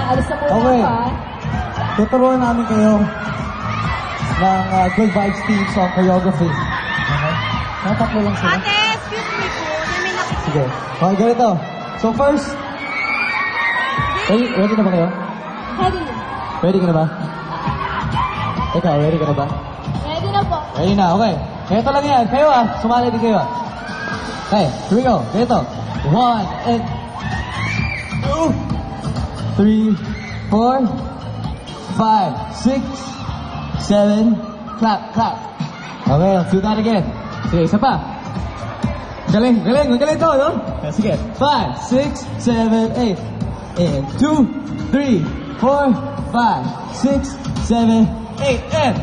Alis na muna Okay. ako, ha? Tuturuan namin kayo ng Good Vibes Team Song Choreography. Okay? Natatlo lang sila. Ate, excuse me po. May nakikita. Sige. Okay, ganito. So first, ready na ba kayo? Ready. Ready ka na ba? Ikaw, ready ka na ba? Ready na po. Ready na, okay. Ganito lang yan. Kayo sumali din kayo Okay, here we go. Ganito. 1 and 2, 3, 4, 5, 6, 7, clap, clap. Okay, let's do that again. Sige, isa pa. Galing to, no? Sige. 5, 6, 7, 8. And 2, 3, 4, 5, 6, 7, 8. And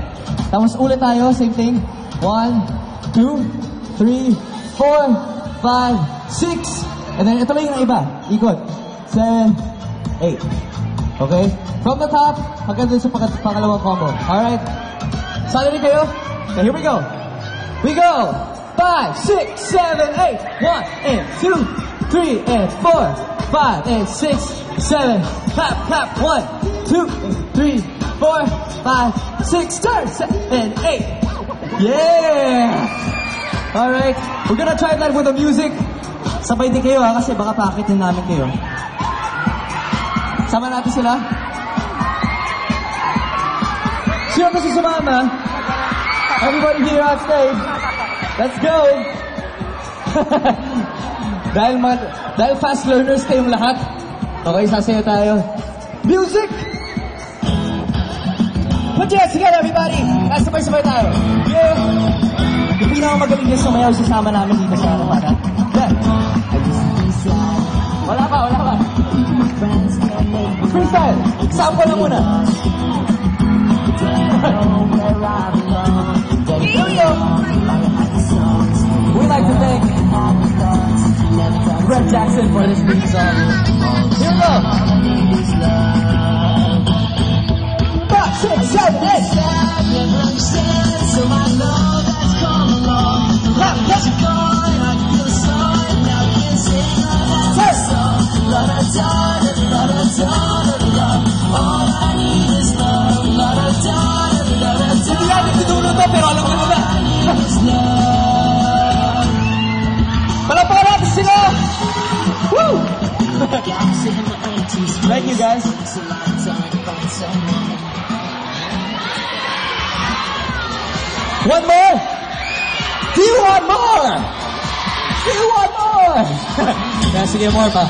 tapos ulit tayo, same thing. 1, 2, 3, 4, 5, 6. And then ito lang yung iba. Ikot. 7, 8. Okay? From the top, hanggang dun sa pangalawang combo. Alright? Sali rin kayo? Okay, here we go. We go! 5, 6, 7, 8. 1 and 2, 3 and 4, 5 and 6, 7. Clap, clap. 1, 2, 3, 4, 5, 6, turn, 7, 8. Yeah! Alright, we're gonna try that with the music. Sabay din kayo kasi baka pakitin namin kayo. Sama natin sila. Sino gusto sumama? Everybody here on stage. Let's go! dahil fast learners kayong lahat. Okay, sasayo tayo. Music! Put your hands together, everybody! Sabay-sabay tayo. Yeah! Yung pinakamagaling yung sumayaw, sasama namin dito sa harapan. Yeah! Wala pa. Freestyle! Sample na muna. Here we go! We'd like to thank Brett Jackson for this beat song. Here we go! 5, 6, 7, 8. Clap, clap. Hindi natin tinulong to, pero alam ko na. Palapakan natin sila! Woo! Thank you, guys. One more? Do you want more? Do you want more? Yeah, sige, more pa.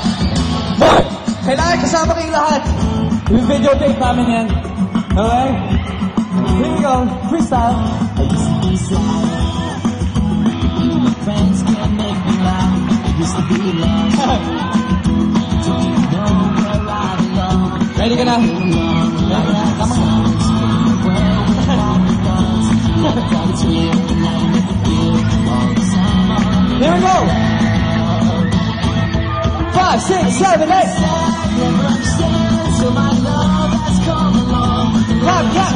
More! Kailangan kasama kayong lahat. Yung videotape namin yan. Okay? Here we go. Freestyle. Friends can't make me laugh. Used to be love. Ready ka na? Tama ka. Here we go! 5, 6, 7, 8. Clap, clap.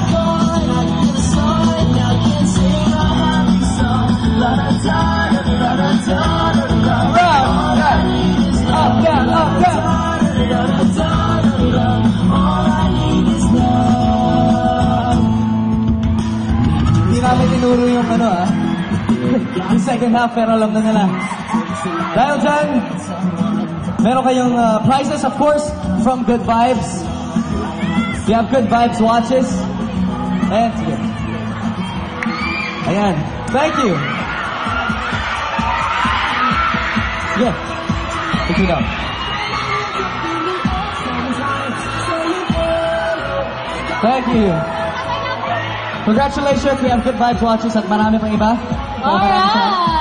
Up, down, up, down. Hindi namin tinuro yung yung second half, pero alam na nila. Dahil dyan, meron kayong prizes, of course, from Good Vibes. You have Good Vibes watches. And, ayan. Thank you. Yeah. Pick it up. Thank you. Congratulations, we have Good Vibes watches at marami pang iba. Alright!